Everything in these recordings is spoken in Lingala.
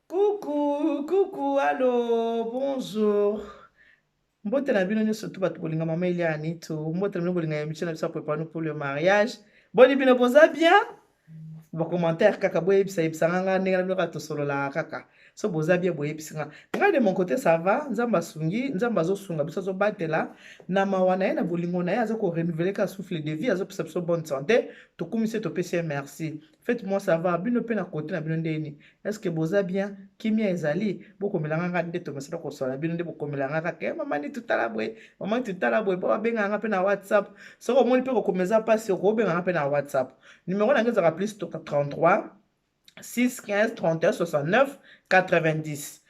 Coucou, coucou, allô, bonjour. Mbote na bino nyonso tu bato kolinga mama Eliane to mbote na bino kolinga ya michel na biso préparé nous pour le mariage. Boni bino boza bien? Ba commentaire kaka boyebisa yebisa nganga ndenge na bino kaka tosolola kaka. So boza bien boyebisa nga. Nga de mon côté ça va, nzamba sungi, nzamba zo sunga biso zo batela na mawa na ye na bolingo na ye aza ko renouveler ka souffle de vie azo pesa biso bonne santé. To kumise to pesi merci. Faites-moi savoir bino pe na côté na bino ndeni. Est-ce que boza bien? Kimia ezali bokomela nganga nde to mesana ko sola bino nde bokomela nganga ke mama ni tutala boy. Mama ni tutala boy ba benga nganga pe na WhatsApp. So ko moni pe ko komeza pasi ko benga nganga pe na WhatsApp. Numéro na ngeza plus 33 6 15 31 69 90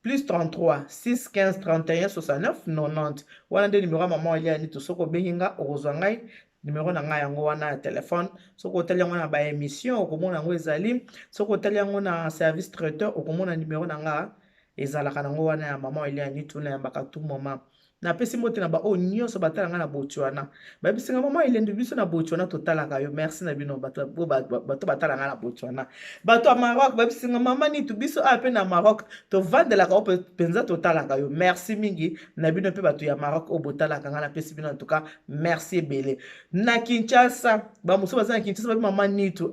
plus 33 6 15 31 69 90 wana nde numéro ya mama Eliane to soko bengi nga okozwa ngai numéro na ngai yango wana ya telefone soko otali yango na ba émission okomona yango ezali soko otali yango na service traiteur okomona numéro na nga ezalaka nango wana ya mama Eliane to na yambaka tout moment na pesi mbote na ba o nyonso batala nga na botswana babisinga mama Eliane biso na botswana totalaka yo merci na bino bato batala nga na botswana bato ya Maroc babisinga mama ni tu biso ape na Maroc to vandelaka o penza totalaka yo merci mingi na bino pe bato ya Maroc o botalaka nga na pesi bino en tout cas merci ebele na Kinshasa ba muso baza na Kinshasa babi mama ni tu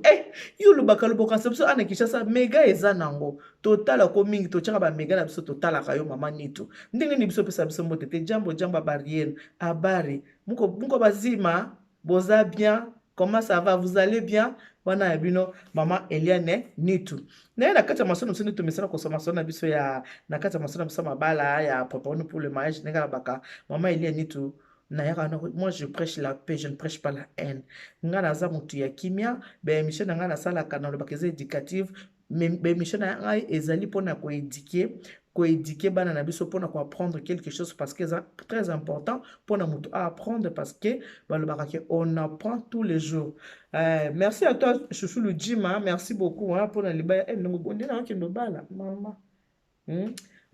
yo lobaka lobokanisa biso ana Kinshasa mega eza nango totala ko mingi totiaka ba mega na biso totalaka yo mama ni tu ndenge ni biso pesa biso mbote te jambo barrière habari muko bazima boza bien comment ça va vous allez bien wana ya bino mama Eliane Nitu na na kati ya masono biso Nitu mesana kosoma masono na biso ya na kati ya masono biso mabala ya préparer pour le mariage nenga baka mama Eliane Nitu na yaka no moi je prêche la paix je ne prêche pas la haine nga naza mutu ya kimia be mission nga na sala kana lo bakeze éducative be mission na ngai ezali pona ko éduquer bana na biso pona ko apprendre quelque chose parce que c'est très important pona mutu à apprendre parce que on apprend tous les jours. Merci à toi Chouchou le Jima, merci beaucoup hein, pour la libaya ndongo bondi na kendo bala mama.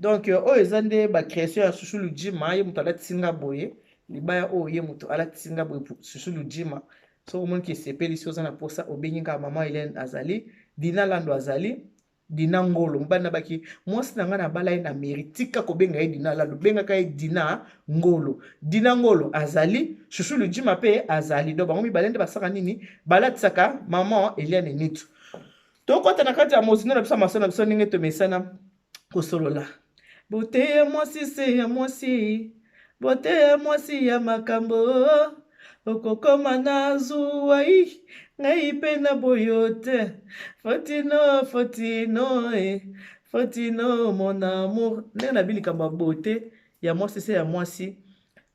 Donc oh ezande ba création ya Chouchou le Jima ye mutu ala tsinga boye libaya oh ye mutu ala tsinga boye Chouchou le Jima. So mon qui s'appelle ici na posa obenga mama Hélène Azali, Dina Lando Azali Dina Ngolo mbana baki mwasi na nga na bala na meritika ko benga Dina Lando benga kai Dina Ngolo azali Chouchou le Jima pe azali do bango mibalende basaka nini balatsaka maman Eliane Nitu to kota na kati ya mozino na bisa masana biso ninge to mesana ko solola bote ya mwasi se ya mwasi bote ya mwasi ya makambo okokoma na zuwa ngai pe na boyote Fotino Fotino mon amour ndenge na bilikamba bote ya mwasi se ya mwasi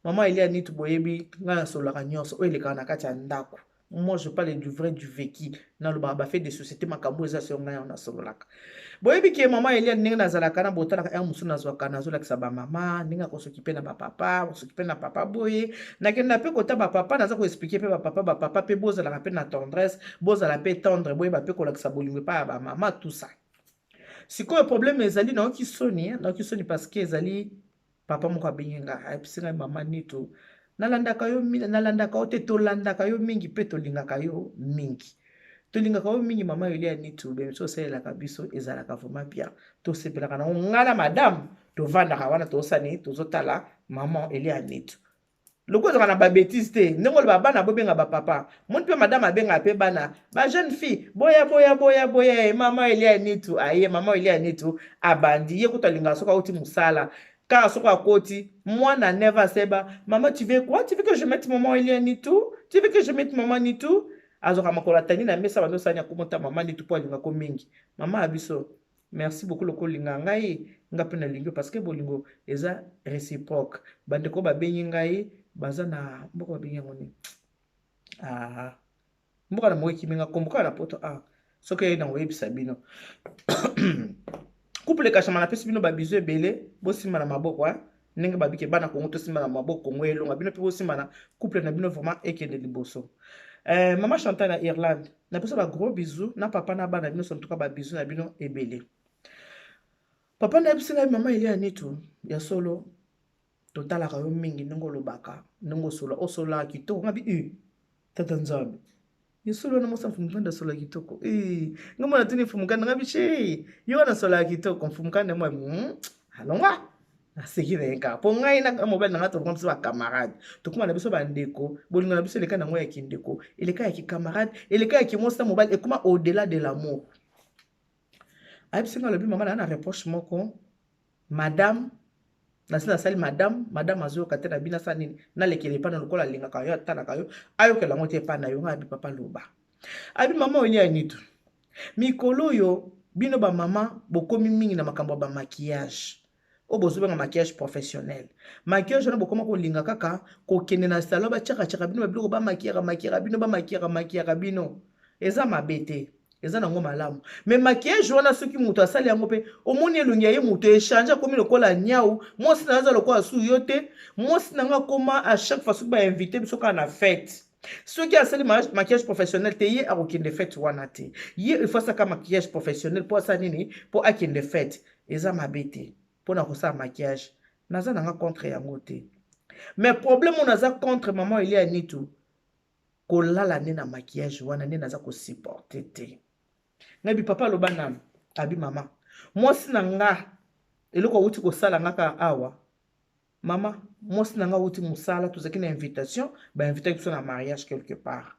mama Eliane Nitu boyebi nga na solaka nyonso oyo elekaka na kati ya ndako moi je parle du vrai du vécu na lo ba fait des sociétés makambo eza so nga na sololaka boyebi ke mama Eliane ndenge nazalaka na botalaka ya musu nazwaka nazolakisa ba mama ndenge akosokipe na bapapa kosokipe na papa boye nakenda pe kota bapapa naza koexplike pe bapapa pe bozalaka pe na tendresse bozala pe tendre boye bape kolakisa bolingo pa ya bamama tout ça sikoyo problème ezali naoki soni parce que ezali papa moko abengi nga ayebisi ngai mama Nitu nalandaka yo te tolandaka yo mingi pe tolingaka yo mingi mama Eliane Nitu be so osalelaka biso ezalaka vraiment bien tosepelaka nango nga na madame tovandaka wana tosani tozotala mama Eliane Nitu loko ezaka na babétise te ndenge oloba bana bobenga bapapa moni mpe madame abenga mpe bana bajeune fille boya mama Eliane Nitu aye mama Eliane Nitu abandi ye kuta alinga soki auti mosala kaka soki akoti mwana neva seba mama tu veux quoi tu veux que je mette maman Eliane Nitu tu veux que je mette maman Nitu azoka makola tani na mesa bando sanya komota mama Nitu po alinga ko mingi mama abiso merci beaucoup loko linga ngai nga pe na lingo parce que bolingo eza réciproque bandeko babengi ngai baza na mboka babengi ngoni mboka na moki minga komboka na poto soki na webisa bino couple kashama na pesi bino babizu ebele bosimba na maboko ndenge babike bana kongo tosimba na maboko kongo elonga bino pe bosimba na couple na bino vraiment ekende liboso mama Chantal na Irlande na pesa ba gros bisous na papa na bana bino en tout cas ba bisous na bino ebele papa na yebisi ngai mama Eliane Nitu ya solo totalaka yo mingi ndenge olobaka ndenge osola kitoko ngabi tata nzambe Yosolo na mosa mfumukanda solo kitoko. Ngoma na tuni mfumukanda ngabiche. Yo na solo kitoko mfumukanda mwa. Alonga. Aseki renka. Po ngai na mobile na ngato komso ba camarade. Tokuma na biso ba ndeko. Bolingo na biso eleka na ngwa ya kindeko. Eleka ya ki camarade, eleka ya ki mosa mobile ekuma au-delà de l'amour. Abisinga lobi mama na reproche moko. Madame nasina sali madame azo kate na bina sanini na lekele pa na lokola linga kayo atana kayo ayo kela ngote pa na yo ngabi papa loba abi mama oli anitu mikolo yo bino ba mama bokomi mingi na makambo ba maquillage o bozo benga maquillage professionnel maquillage na bokoma ko linga kaka ko kende na salon ba chaka bino ba biloko ba maquillage bino ba maquillage bino eza mabete eza nango malamu mais maquillage wana soki muto asali yango pe omoni elongi ye muto échange komi lokola nyau mosi na aza lokola su yo te mosi nanga koma à chaque fois soki ba invité biso ka na fête soki asali maquillage professionnel te ye akokende fête wana te ye il faut saka maquillage professionnel po asa nini po akende fête eza mabete po na kosala maquillage naza nanga contre yango te mais problème on aza contre maman Elia Nitu kolala ne na maquillage wana ne naza ko supporter te ngabi papa loba na abi mama mosi na nga eloko uti ko sala ngaka awa mama mosi na nga uti musala tuzaki na invitation ba inviter biso na mariage quelque part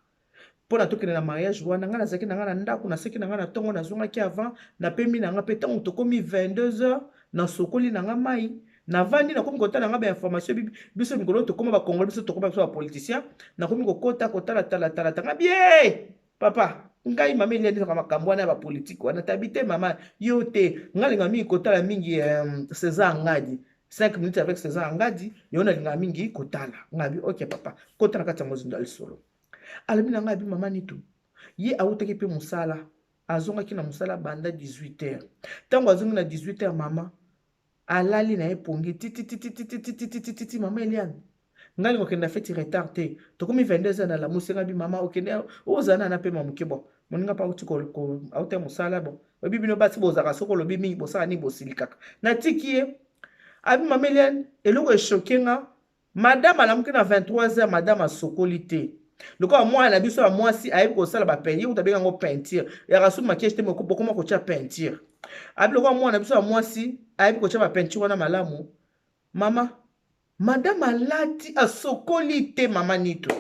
pona tokene na mariage wana nga nazaki na nga na ndako na seki na nga na tongo na zongaki avant na pemi na nga pe tango tokomi 22h na sokoli na nga mai na vandi na komi kotala nga ba information biso mikolo tokoma ba congolais biso tokoma biso ba politicien na komi kokota kotala tala tanga bien papa ngai mama Elia Nitu makambo wana ba politique wana tabite mama yo te ngalinga mingi kotala mingi César Ngadi 5 minutes avec César Ngadi yo na linga mingi kotala ngabi OK papa kotala kati ya mozindo alisolo alabi na ngabi mama Nitu ye awutaki pe musala azongaki na musala banda 18h tango azongi na 18h mama alali na epongi titi mama Eliane ngali ngokenda feti retard te tokomi 22h na la musenga bi mama okende ozana na pe mamuke bon moninga pa uti ko auta musala bon obi bino basi bozaka soko lobi mingi bosaka ni bosilikaka na tikie abi mama Eliane eloko eshokenga madame alamuke na 23h madame asokoli te lokola mwana na biso ya mwasi ayebi kosala bapeigner utabenga ngo peinture yaka maquillage te bokoma kotia peinture abi lokola mwana na biso ya mwasi ayebi kotia bapeinture wana malamu mama madame alati asokoli te mama Nitu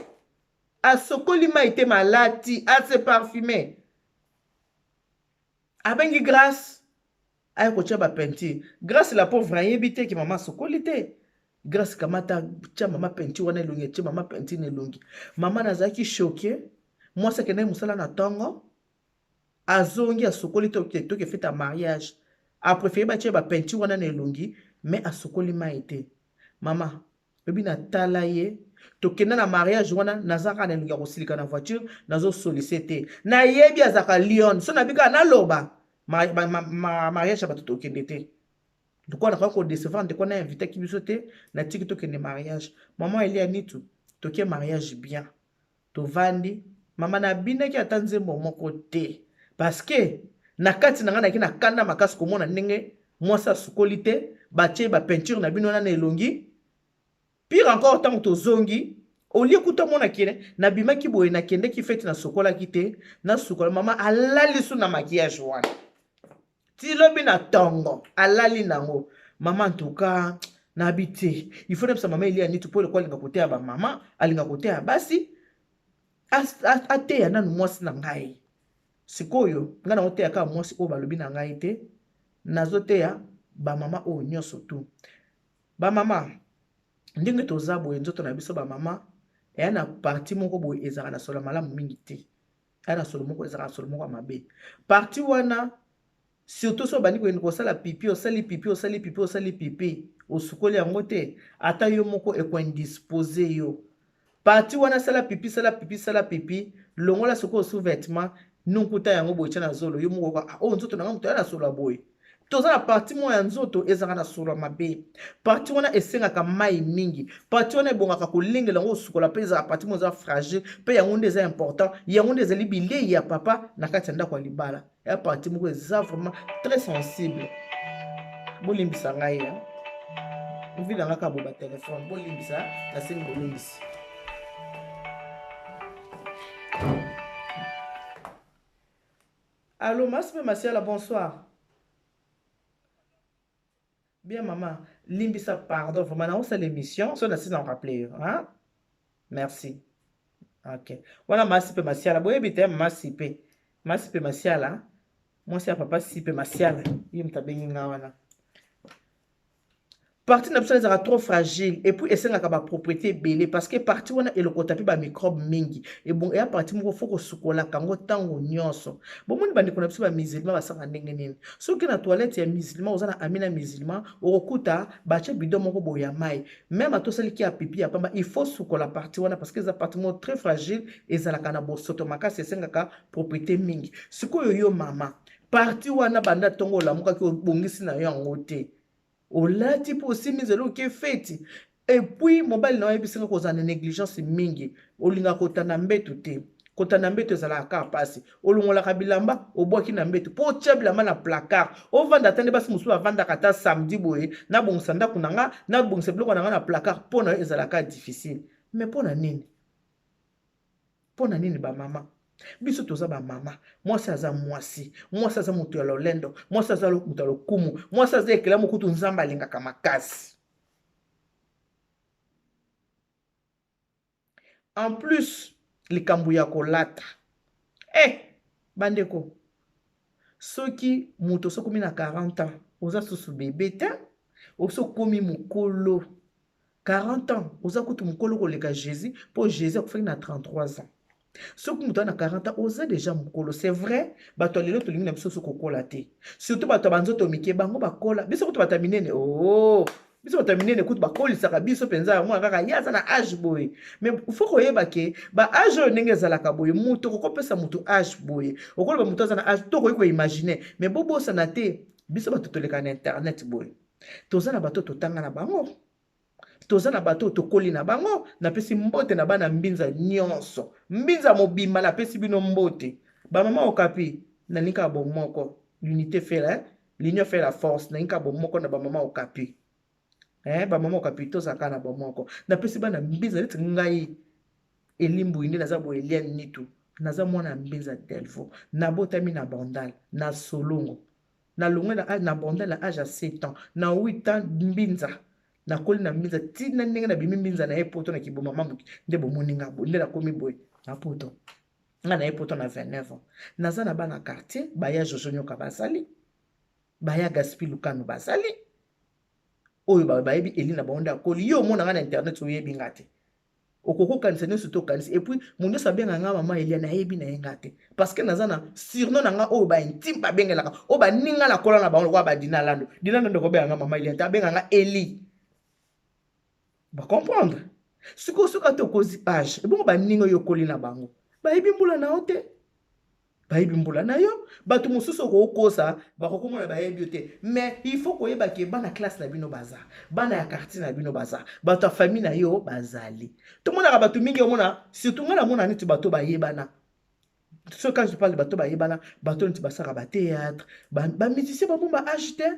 asokoli mai te malati ase parfumé abengi grâce aye kotia bapeinture grâce la pauvre ayebi te ki mama asokoli te grâce kamata tia mama peinture wana elongi tia mama peinture elongi mama nazalaki choqué mwasi akendaki mosala na ntongo azongi asokoli te toke feta mariage apréféré batia bapeinture wana na elongi mais asokoli mai te mama lobi natala ye tokenda na mariage wana nazaka na elongi ya kosilika na voiture nazo sollicite nayebi azaka Lyon so nabika naloba mariage ya bato tokende te Pourquoi on a encore décevant de qu'on a invité qui biso te na TikTok ne mariage maman Elia Nitu toke mariage bien to vandi mama na bina ki atanze moko te parce que na kati na ngana ki na kanda makasi komona ndenge mwasa sukoli te batie ba peinture na bino na elongi pire encore tant to zongi au lieu kuta mona kene na bima ki boye na kende ki fete na sokola kite na sukola mama alali su na maquillage wana ti lobi na tongo alali nango mama en tout cas na habité il faut que maman Elia Nitu pour le quoi linga côté ba mama alinga côté basi ate ya nanu mwasi na ngai sikoyo ngana ote ya ka mwasi o balobi na ngai te nazote ya ba mama o nyoso tu ba mama ndenge toza boye nzoto na biso ba mama ya na parti moko boye ezaka na solo malamu mingi te ya na solo moko ezaka na solo moko mabe parti wana surtout so bani ko sala pipi osali pipi osukoli yango te ata yo moko eko indisposé yo parti wana sala pipi longola soko sous vêtement nunkuta yango boye na zolo yo moko o nzoto na ngamu to na solo boye toza na parti mo ya nzoto ezaka na solo mabe parti wana esengaka mai mingi parti wana ebongaka kolengela ngo sukola pe ezaka parti mo za fragile pe yango nde eza important yango nde ezali bilei ya papa na kati ya ndako ya libala ya parti moko eza vraiment très sensible bolimbisa ngai ya mvila ngaka boba telefone bolimbisa nasengi bolimbisa Allô, Masbe Masiala, bonsoir. Bien, maman. Limbisa, pardon, vraiment, c'est l'émission. Ça, on a en rappeler. Hein? Merci. Ok. Voilà, Masipe Masiala. Boye, bite, Masipe. Masipe Masiala. Moi, c'est papa Sipe Masiala. Il m'a bien wana. Partie na biso ezalaka trop fragile et puis esengaka bapropriété ebele parce que partie wana elokota mpe bamicrobe mingi ebon eya partie moko fo kosukolaka yango ntango nyonso bomoni bandeko na biso bamusulman basanga ndenge nini soki na toilette ya musulman oza na ami na musulman okokuta batie bidon moko boye ya mai meme atosaliki ya pipi ya pamba il faut sukola partie wana parce que eza partie moko très fragile ezalaka na bosoto makasi esengaka propriété mingi sikoyo yo mama partie wana banda ntongo olamukaki obongisi na yo yango te olati mpo osimizela oke feti epuis mobali na oyebisinga kozala na négligence mingi olingaka kotana mbeto te kotana mbeto ezalaka kaka mpasi olongolaka bilamba obwaki na mbeto mpo otia bilamba na placard ovanda ata nde basi mosusu bavandaka ata samedi boye nabongisa ndako na nga nabongisa biloko na nga na placard mpo na yo ezalaka difficile mais mpo na nini bamama biso toza bamama mwasi aza mwasi mwasi aza moto ya lolendo mwasi aza moto ya lokumu mwasi aza ekela mokutu nzambe alingaka makasi en plus likambo ya kolata bandeko soki moto sokomi na 40 ans oza susu bebe te osokomi mokolo 40 ans oza kutu mokolo koleka Jésus mpo Jésus akufaki na 33 ans soki moto na 40 ans oza déjà mokolo c'est vrai bato lelo tolingi na biso kokola te surtout bato banzoto mike bango bakola biso kutu bato minene biso bato minene kutu bakolisaka biso penza mwana kaka ye aza na âge boye mais faut koyeba ke ba âge oyo ndenge ezalaka boye moto kokopesa moto âge boye okoloba moto aza na âge tokoki koimagine mais bobosana te biso bato toleka na internet boye toza na bato totanga na bango toza na bato tokoli na bango napesi mbote na bana mbinza nyonso mbinza mobimba napesi bino mbote bamama okapi nalinga bomoko l'unité fait la l'union fait la force nalinga bomoko na bamama okapi bamama okapi tozaka na bomoko napesi bana mbinza neti ngai elimbu inde naza bo elia nitu naza mwana mbinza Delvo nabotami na bandal na solongo na longwe na bandal na âge à 7 ans na 8 ans mbinza nakoli na mbinza tina ndenge na bimi mbinza na ye poto na kiboma mamuki nde bomoni nga bo nde nakomi boye na poto nga na ye poto na 29 ans naza na bana quartier baya Jojo Nyoka basali baya Gaspi Lukano basali oyo bayebi eli na bango nde akoli yo omona nga na internet oyebi nga te okokokanisa nyonso tokanisi et puis mundu sabenga nga mama Elia nayebi na ye nga te parce que naza na surnom na nga oyo baintime babengelaka oyo baninga na kola na bango lokola badina lando ndeko benga nga mama Elia te abenga nga Eli comprendre sikoyo ate okozi age ebongo baninga oyo okoli na bango bayebi mbula na yo te bayebi mbula na yo bato mosusu okokosa bakokomona bayebi yo te mais il faut koyeba ke bana classe na bino baza bana ya quartier na bino baza bato ya famille na yo bazali tomonaka bato mingi omona surtout nga namona neti bato bayebana so quand je parle de bato bayebana bato neti basaka batéâtre bamusicien babomba age te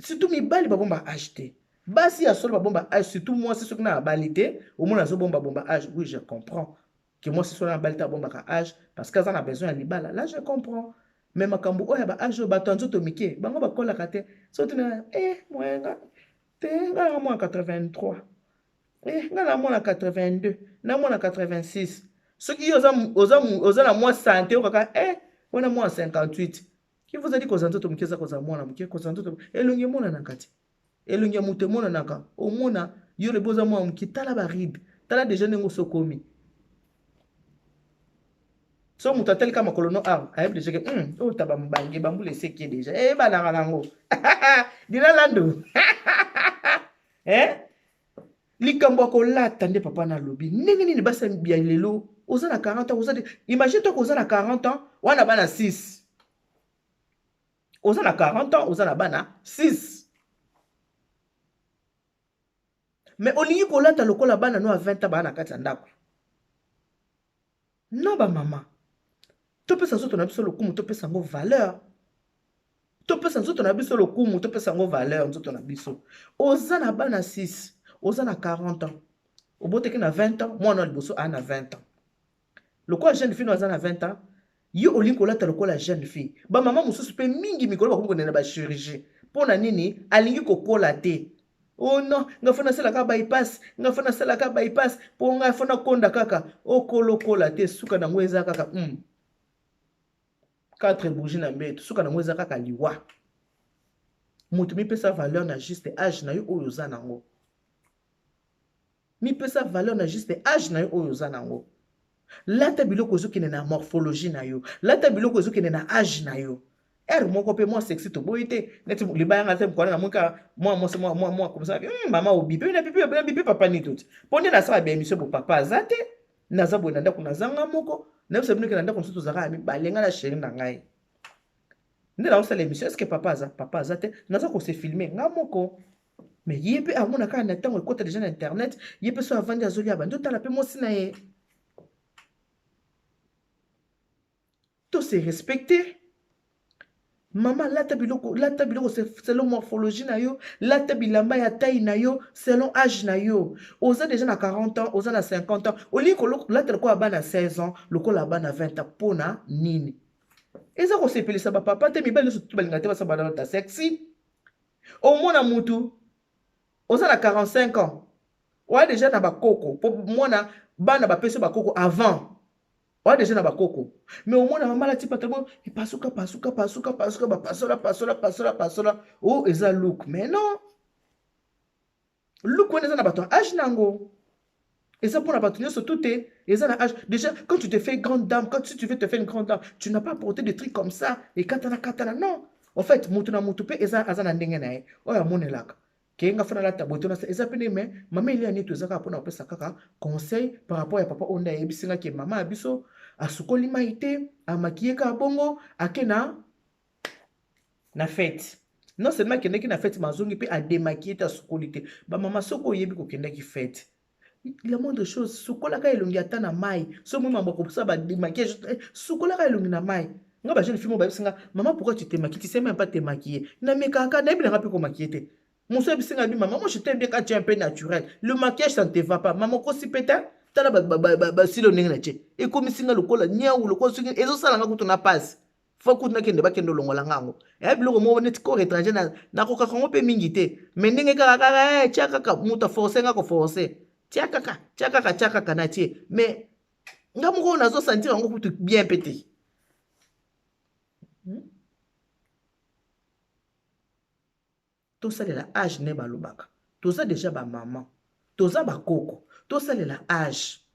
surtout mibali babomba age te basi ya solo babomba âge surtout moi c'est ce que na balité au moins nazo bomba âge oui je comprends que moi c'est soit na balita bomba ka âge parce que ça a besoin ya libala là je comprends mais makambo oya ba âge bato nzoto mike bango bakola kate surtout na mwenga te nga moi 83 nga na moi 82 na moi 86 ceux qui oza na moi santé okaka on a moi 58 qui vous a dit qu'on nzoto mike za koza moi na mike ko nzoto elongi mona na kati elongi ya moto emonanaka omona yo leboza mwa moki tala baribe tala deja ndenge osokomi so moto atelika makolo no ayebi deja ke oyo taba mbange bambula eseki deja eyebanaka nango dina lando likambo ya kolata nde papa nalobi ndenge nini basi ya lelo oza na 40 ans imagine toi koza na 40 ans wana bana 6 oza na 40 ans oza na bana 6 mais olingi kolata lokola bana no a 20 ans bana kati ya ndako non bamama topesa nzoto na biso lokumu topesa yango valeur topesa nzoto na biso lokumu topesa yango valeur nzoto na biso oza na bana 6 oza na 40 ans oboteki na 20 ans mwana liboso a na 20 ans lokola jeune fille aza na 20 ans yo olingi kolata lokola jeune fille bamama mosusu mpe mingi mikolo bakomi konena bachirurgie mpo na nini alingi kokola te. Oh non, nga fona nasalaka bypass, nga fona nasalaka bypass mpo nga fona konda kaka okolokola te suka nango eza kaka 4 bougie na mbeto suka nango eza kaka liwa. Moto mipesa valeur na juste âge na yo oyo oza nango. Mipesa valeur na juste âge na yo oyo oza nango. Lata biloko ezokende na morphologie na yo. Lata biloko ezokende na âge na yo. Moko pe moi sexy to boy te. Neti libaya nga te mkwana na mwika moi comme ça. Mama obipe na bipe papa ni tout. Ponde na sala ba émission bo papa azate. Naza bo nanda kuna zanga moko. Na biso bino ke nanda konso to zaka mi balenga na chérie na ngai. Nde na osala émission est-ce que papa azate. Naza ko se filmer nga moko. Mais yebe amona ka na tango ekota déjà na internet, yebe so avandi azoli abando tala pe mosi na ye. To se respecter. Maman lata biloko selon morphologie na yo, lata bilamba ya taille na yo selon âge na yo. Oza déjà na 40 ans, oza na 50 ans, oli ko lata ko abana 16 ans, lokola abana 20 ans pona nini. Eza ko sepelisa ba papa te mibali so tubalinga te ba sabana ta sexy. Au mona mutu oza na 45 ans. Oya déjà na bakoko, po mwana bana ba peso bakoko avant. Oya déjà na bakoko. Mais au moins na mama la ti patamo, pasuka ba pasola. Oh, eza look. Mais non. Look wana eza na bato âge nango. Eza pour na bato nyonso tout est, eza na âge. Déjà quand tu te fais grande dame, quand tu veux te faire une grande dame, tu n'as pas porté des trucs comme ça et katana non. En fait, mutu na mutu pe eza na ndenge na ye. Oya monelaka. Kenga fana la taboto na eza pene mais mama ili ani to zaka pona opesa kaka conseil par rapport à papa onda yebisinga ke mama abiso asukoli maite amakiye ka bongo akena na fête. Non seulement kende ki na fête mazongi pe a démaquiller ta sukoli te. Ba mama soko yebi ko kende ki fête. La moindre chose sukola ka elongi ata na mai. So mo mamba ko ça ba démaquiller sukola ka elongi na mai. Nga ba jeune fille mo ba bisinga maman pourquoi tu te maquilles? Tu sais même pas te maquiller. Na mekaka na bi na pe ko maquiller te. Mon soeur bisinga bi maman moi je t'aime bien quand tu es un peu naturel. Le maquillage ça ne te va pas. Maman ko si peta tala ba silo ninga na che. E komi singa lokola nyau lokola singa ezo sala nga kutu na passe. Fa kutu na kende ba kendo longola ngango. E biloko mo net ko étranger na ko kakango pe mingi te. Mais ndenge kaka tia kaka muta forcer nga ko forcer. Tia kaka na tie. Mais nga moko nazo sentir ngo kutu bien pété. Tout ça, la âge n'est pas le bac. Tout ça, déjà, ma maman. Tout ça, ma coco. Tout ça, la âge.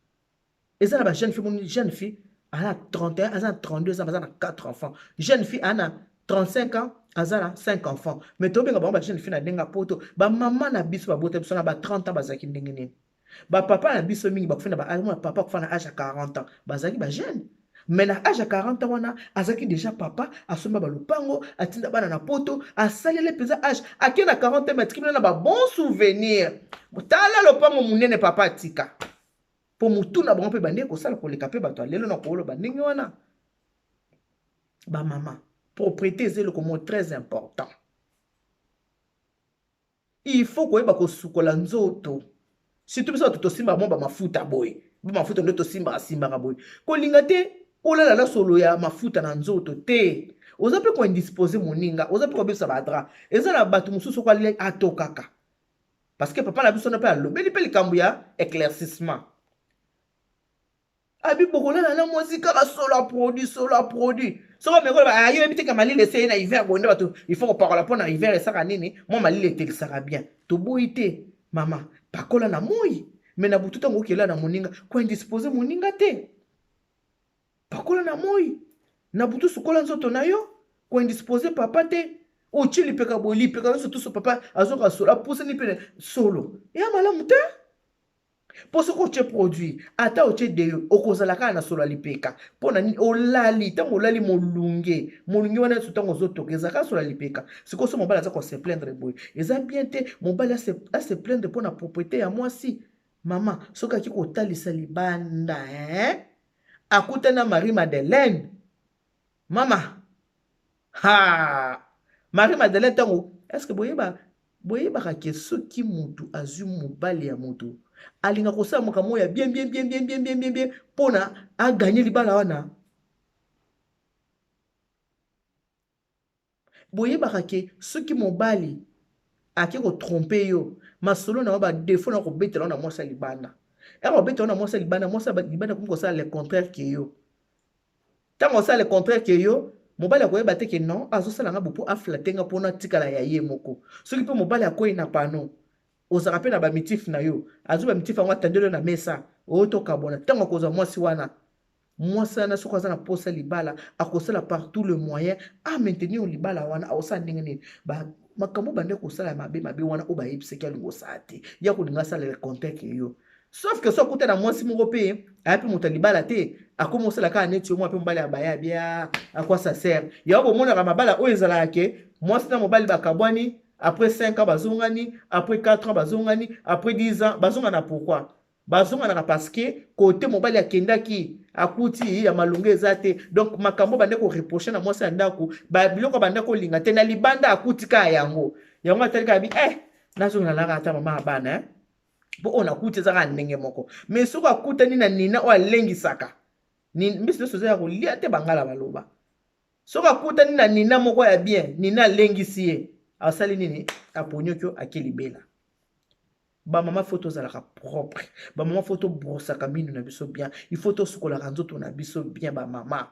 Et ça, la jeune fille, elle a 31, elle a 32 ans, elle a 4 enfants. Jeune fille, elle a 35 ans, elle a 5 enfants. Mais tu as une jeune fille, elle a poto. Ma maman a bis, elle a 30 ans, elle a papa a bis, papa a âge à 40 ans. Elle a jeune. Mais na âge à 40 ans wana azaki déjà papa asomba ba lupango atinda bana na poto asalele peza âge aki na 40 ans matrikile na ba bon souvenir tala lupango munene papa atika po mutu na bango pe bande ko sala ko leka pe bato lelo na ko lo bandingi wana ba mama propriété zelo comme très important. Il faut ko yeba ko sukola nzoto surtout biso to simba mo ba mafuta boy ba mafuta ndo to simba boy ko linga te ola la solo ya mafuta na nzoto te. Oza pe ko indisposer moninga, oza pe ko bisa badra. Eza na batu mususu kwa li atokaka. Parce que papa na biso na pe alobeli pe likambu ya éclaircissement. Abi bokola na mozika ka solo produit. Soko meko ba ayo ebite ka malile se na hiver bonde batu, il faut ko parola pona hiver esaka nini, mo malile te saka bien. To boite mama, pakola na moi. Mais na bututa ngokela na moninga, ko indisposer moninga te. Pakola na moi na butu sukola nzoto na yo ko indisposer papa te o chili peka boli peka so tout so papa azoka sola pousse ni pe solo ya malamu te poso ko che produit ata o che de okozala kana solo lipeka pona ni olali tango olali molunge wana so tango zotokeza ka solo lipeka siko so mobala za ko se plaindre boy eza bien te mobala se plaindre pona propriété ya moi si mama soka ki ko talisa libanda akutana Marie-Madeleine. Mama. Ha. Marie-Madeleine tango. Est-ce que boyeba ka soki mutu azu mobali ya mutu. Alinga kosa moka moya bien pona a gagner libala wana. boyebaka ke soki mobali ake kotrompe yo masolo na yo badefo na kobetela na mwasi ya libanda ekobetela na mwasi ya libanda mwasi ya libanda komi kosala le contraire ke yo ntango osala le contraire ke yo mobali akoyeba te ke non azosalanga bopo aflate nga mpona tikala ya ye moko soki mpe mobali akoyi na pano ozalaka mpe na bamitife na yo azwi bamitife yango atandeli yo na mesa oyo tokabona ntango akozwa mwasi wana mwasi wana soki aza na posa libala akosala par tout le moyen amaintenir libala wana akosala ndenge nini makambo bande kosala mabe wana oyo bayebisaki alingi osala te ya kolinga asala le contraire ke yo sauf que so akuta na mwasi moko mpe aya mpe moto ya libala te akomi osala kaka neti yo mwa mpe mobali ya baya bia akwasa sere yango bomonaka mabala oyo ezalaka ke mwasi na mobali bakabwani après 5 ans bazongani après 4 ans bazongani après 10 ans bazongana pourquoi bazonganaka parce que côté mobali akendaki akuti ya malungu eza te donc makambo bande koreproche na mwasi ya ndako biloko bande kolinga te na libanda akuti kaka yango atali kaka bi nazonganalaka ata mama ya bana mpo oyo nakuti ezaka ndenge moko mais soki akutani na nina oyo alengisaka mbisi nyonso eza ya kolia te bangala baloba soki akutani na nina moko ya bien nina alengisi ye asali nini aponyoki yo akelibela bamama fo tozalaka propre bamama fo tobrosaka minu na biso bien il faut tosukolaka nzoto na biso bien bamama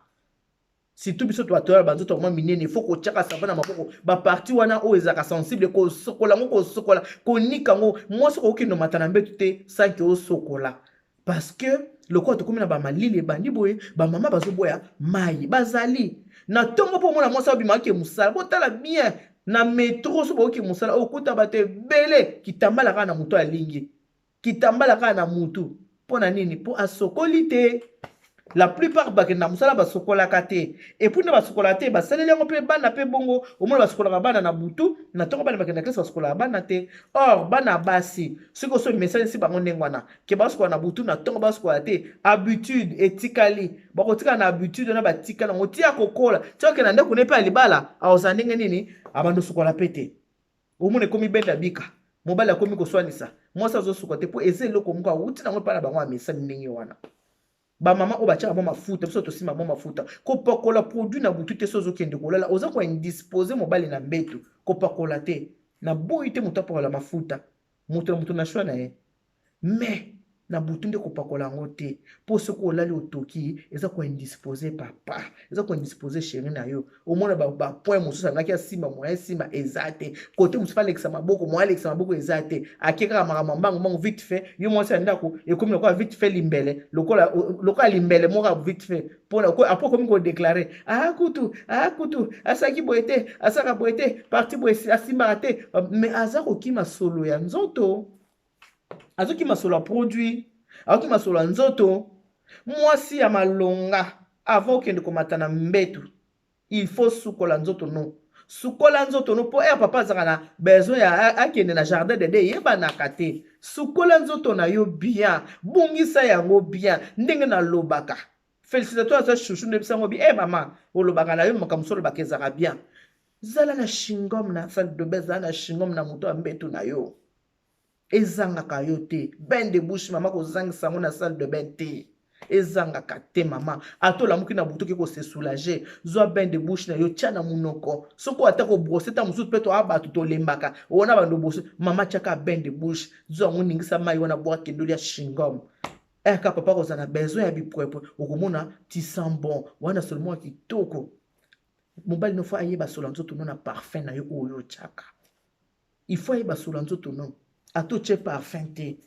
surtout biso toatoyala banzoto mwa minene fo kotiaka sava na maboko baparti wana oyo ezalaka sensible kosokola yango kosokola konika yango mwasi okokende mata na mbetu te sanke osokola parce que lokola tokomi na bamalili ebandi boye bamama bazoboya mai bazali na ntongo mpo omona mwasi abimakake mosala botala bien na metro so boyoki mosala okuta bato ebele kitambala kaka na motu alingi kitambala kaka na mutu mpo na nini mpo asokoli te la plupart bakende na mosala basokolaka te epuis nde basokolaka te basaleli yango mpe bana mpe bongo omona basokolaka bana na butu na ntongo bana bakende na klase basokolaka bana te or bana basi soki oso mesanisi bango ndenge wana ke basokola na butu na ntongo basokola te habitude etikali bakotikala na habitude wana batikala yango tia kokola ti okende na ndeko ne mpe ya libala akozala ndenge nini abanda osokola mpe te omona ekomi benda bika mobali akomi koswanisa mwasi azosuka te mpo eza eloko moko awuti nango epai na bango amesani ndenge wana bamama oyo batiaka mwa mafuta biso tosima mwa mafuta kopakola produit na butu te so ozokende kolala oza koindispose mobali na mbetu kopakola te na boyi te moto apakola mafuta moto na moto na shwa na ye mais na butu nde kopakola yango te mpo soki olali otoki eza koindispose papa eza koindispose sheri na yo omona bapoint mosusu alingaki asimba moya esimba eza te kote mosusu alekisa maboko moya alekisa maboko eza te ake kaka makambo mbango vite fait yo mwasi ya ndako ekomi lokola vite fait limbele lokola limbele moko vite fait mpona apres okomi kodeklare kutu asaki boye te asaka boye te parti boye asimbaka te mais aza kokima solo ya nzoto azoki masolo ya produit azoki masolo ya nzoto mwasi ya malonga avant okende komata na mbetu il faut sukola nzoto no sukola nzoto no mpo papa azaka na besoin ya akende na jardin de de yebanaka te sukola nzoto na yo bien bungisa yango bien ndenge nalobaka félicitatoire aza chouchou ndebisa yango bi mama olobaka na yo makambo so olobaka ezaka bien zala na shingom na salle de bain zala na shingom na moto ya mbetu na yo ezangaka yo te bain de bouche mama kozangisa yango na salle de bain te ezangaka te mama atolamuki na butu ke kose soulager zwa bain de bouche na yo tia na munoko soko ata kobrose ta mosusu mpe toa bato tolembaka ona bando bose mama tiaka bain de bouche zwa yango ningisa mai wana bwaka kendoli ya shingom eka papa kozala na besoin ya bipwepwe okomona ti sent bon wana seulement ya kitoko mobali no fo ayeba solo nzoto no na parfum na yo oyo otiaka il faut ayeba solo nzoto no ato tie parfum te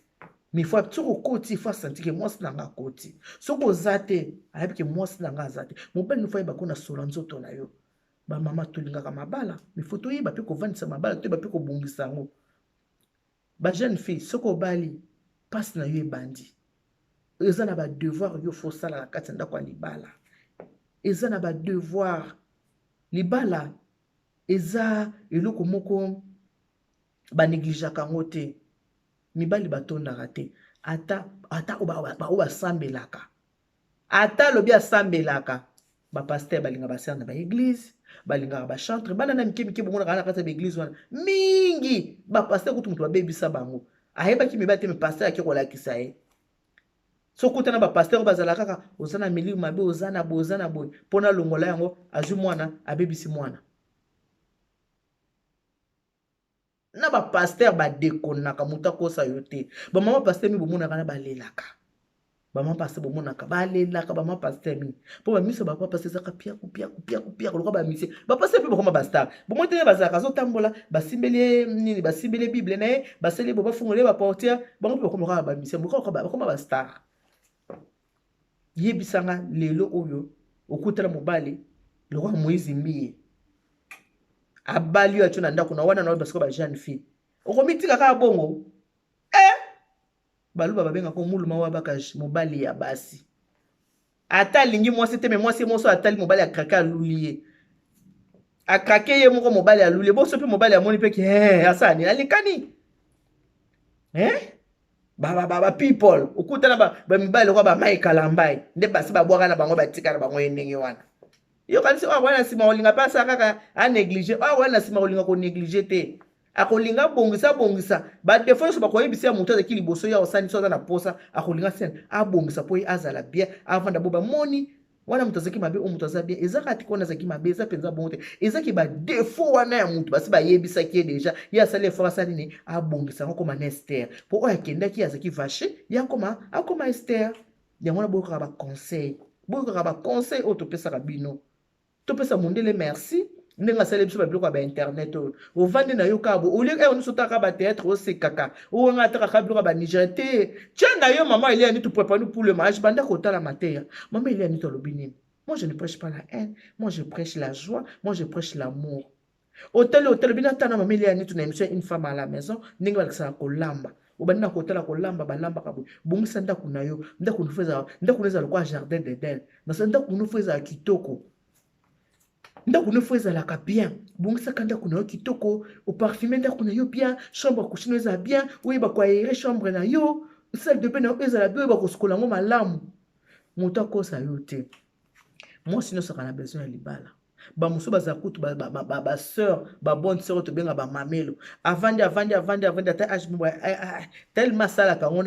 mais faut soki okoti faut asanti ke mwasi na nga akoti soki oza te ayebi ke mwasi na nga aza te mobali no fo ayeba ko na solo nzoto na yo bamama tolingaka mabala mais faut toyeba mpe kovandisa mabala toyeba mpe kobongisa yango bajeune fille soki obali mpasi na yo ebandi eza na badevoir yo fo osala na kati ya ndako ya libala eza na badevoir libala eza eloko moko banegligeaka yango te mibali batondaka te ata oyo basambelaka ata lobi asambelaka bapaster balinga basere na baeglise balingaka bachantre bana na mike bomonaka na kati ya baeglise wana mingi bapaster kutu moto babebisa bango ayebaki mibali te mepaster ake kolakisa ye sokutana bapaster oyo bazala kaka oza na milimo mabe oza na boye mpona longola yango azwi mwana abebisi mwana na ba pasteur ba dekonaka muta kosa yote ba mama pasteur mi bomonaka na balelaka ba mama pasteur bomonaka balelaka ba mama pasteur mi po ba miso ba papa pasteur zaka pia kupia lokwa ba misi ba pasteur pe bokoma ba star bomonte ne bazaka zo tambola basimbele nini basimbele bible na ye basele bo bafungole ba portière bango pe bokoma ba misi bokoma ba star yebisanga lelo oyo okutala mobali lokwa Moïse mbiye abali yo atuna ndako na wana na parce que ba jeune fille okomitika ka bongo baluba babenga ko muluma wa bakaji mobali ya basi ata lingi mwasi te me mwasi moso atali mobali akraka luliye akrake ye moko mobali aluliye boso pe mobali amoni pe ki asani alikani ba people okutana ba mibali kwa ba mai kalambai nde basi babwaka na bango batika na bango endenge wana yo kanisi wana sima olinga pasa kaka a négliger wana sima olinga ko négliger te akolinga bongisa ba defo so bakoyebisa mutu azaki liboso ya osani so na posa akolinga sen abongisa po azala bien avant d'abord moni wana mutu azaki mabe o mutu azala bien ezaka tikona azaki mabe eza penza bongo te ezaki ba defo wana ya mutu basi bayebisa ki déjà ya sale forasa nini abongisa ngoko ma Esther po oya kendaki azaki vaché ya akoma Esther yango na boyoka ba conseil o topesaka bino topesa mondele merci ndenga sale biso ba biloko ba internet o vande na yo kabo o lieu on sotaka ba théâtre o sekaka o nga taka biloko ba Niger te tchanga yo maman il y a ni tout préparer pour le mariage banda kota la matière maman il y a ni to lobini moi je ne prêche pas la haine moi je prêche la joie moi je prêche l'amour hôtel bina tana maman il y a ni tout na émission une femme à la maison ndenga balakisa kolamba obanda kotala kolamba balamba kabo bongisa ndako na yo ndako nufeza lokwa jardin d'Eden na ndako nufeza kitoko ndako nufo ezalaka bien bongisaka ndako na yo kitoko oparfume ndako na yo bien chambre à coucher eza bien oyeba koaere chambre na yo salle de bain na yo ezala bien oyeba kosukola yango malamu moto akosa yo te mwasi nyonso aka na besoin ya libala bamosusu bazala kutu baseur babonne seur tobenga bamamelo avandi ata age tellement asalaka yango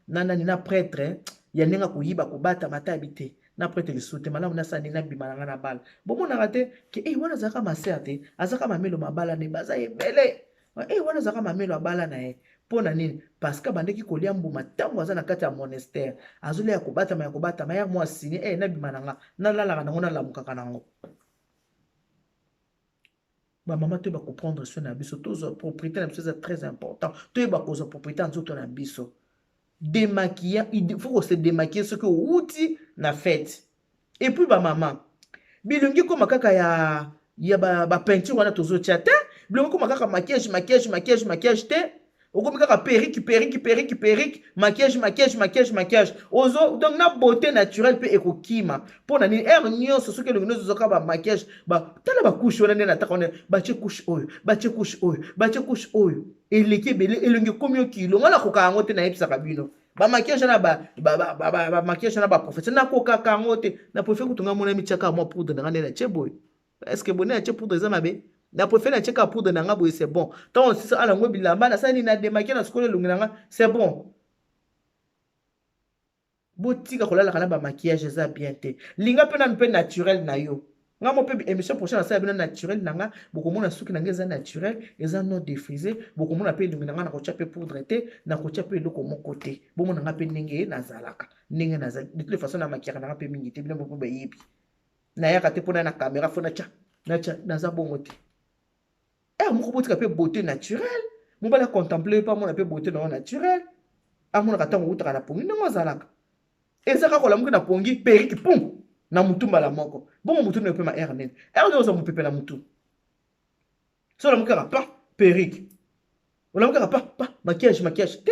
nani na prêtre ya ndenge akoyiba kobata matabi te na prêtre lisute malamu nasani na bima nanga na bala bomonaka te ke wana azalaka maser te azalaka mamelo mabala ne baza ebele wana azalaka mamelo abala na ye mpo na nini parce que abandeki kolia mbuma ntango aza na kati ya monastère azolia ya kobatama ya mwasini na bima nanga nalalaka nango nalamukaka nango bamama toyeba koprendre soin na biso tozwa propriété na biso eza très important toyeba kozwa propriété ya nzoto na biso démaquiller, il faut se démaquiller ce que outi na fête. Et puis ba maman, bilongi ko makaka ya ba peinture wana tozo tchate, bilongi ko makaka maquillage te. Okomi kaka perruque, maquillage. Ozo donc na beauté naturelle pe ekokima. Pona ni nyonso soki elongi nyonso zoka ba maquillage, ba tala ba couche wana nde na takone, ba che couche oyo. Eleki ebele elongi komi kilo ngana koka yango te na yebisaka bino ba maquillage na ba maquillage na ba professionnel na koka yango te na préfère kutunga mona michaka mo poudre na ngana che boy est-ce que bonne che poudre za mabe na préfère cheka poudre na ngabo c'est bon tant si ça ala ngo bilamba na sani na démaquiller na skole lungi na nga c'est bon botika kolala kana ba maquillage za bien te linga pe na mpe naturel na yo nga mo pe émission prochaine ça bien naturel nanga bokomona suki nanga eza naturel eza non défrisé bokomona pe lungi nanga na ko chape poudre te na ko chape eloko moko te bomona nga pe ndenge nazalaka ndenge nazali de toute façon na maquillage nanga pe mingi te bino bo ba yebi na yaka te pona na caméra fona cha naza bongo te moko botika pe beauté naturelle mo bala contempler pas mon pe beauté non naturelle amona katango utaka na pongi ndenge azalaka ezaka kola muki na pongi periki pum na mutu mbala moko bongo mutu ne peut ma nene ne oza mupepela mutu so la muka pa periki ola muka pa maquillage te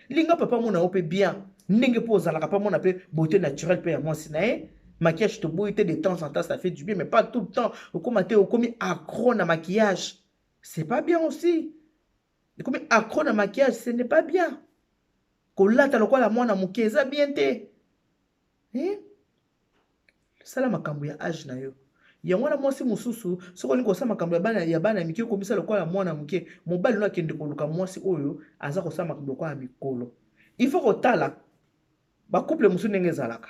linga papa mona ope bien ndenge po ozalaka pa mona pe beauté naturelle pe ya mwasi na ye maquillage to boite de temps en temps ça fait du bien mais pas tout le temps okomi accro na maquillage c'est pas bien aussi okomi accro na maquillage ce n'est pas bien kolata lokola mwana muke eza bien te sala makambo ya âge na yo yango na mwasi mususu soko ni kosala makambo ya bana mike komisa lokola mwana muke mobali no akende koluka mwasi oyo aza kosala makambo lokola mikolo il faut kotala ba couple musu ndenge ezalaka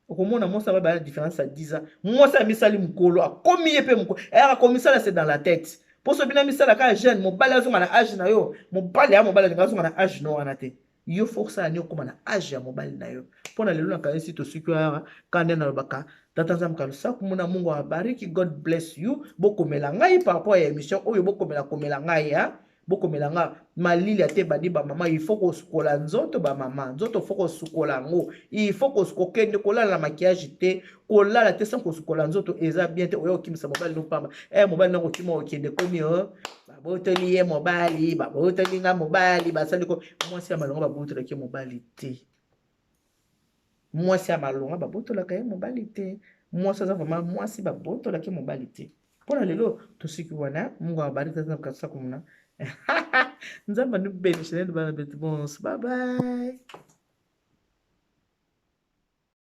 okomona mwasi ba différence à 10 ans mwasi amisali mukolo akomi ye pe mukolo akomisala c'est dans la tête Poso bina misala ka jeune mobali azonga na âge na yo, mobali ya mobali azonga na âge no wana te. Yo força ani okoma na âge ya mobali na yo. Pona lelo na kanisi to suki ya kande na lobaka tata nzambe kalusa kumuna Mungu awabariki, God bless you. Bokomela ngai par rapport ya émission oyo bokomela ngai ya. Bokomela nga malili ate badi ba mama il faut ko sukola nzoto ba mama nzoto faut ko sukola ngo il faut ko sukokende kolala na maquillage te kolala te sans ko sukola nzoto eza bien te oyo kimisa mobali no pamba mobali na ko kima okende komi babotoli ye mobali babotoli nga mobali basali ko mwasi ya malonga babotolaki mobali te mwasi ya malonga babotolaka ye mobali te mwasi aza vraiment mwasi babotolaki mobali te mpona lelo tosiki wana Mungu awabariki tata kabisa komuna nzamba nubele shenene bana betu bonso bye bye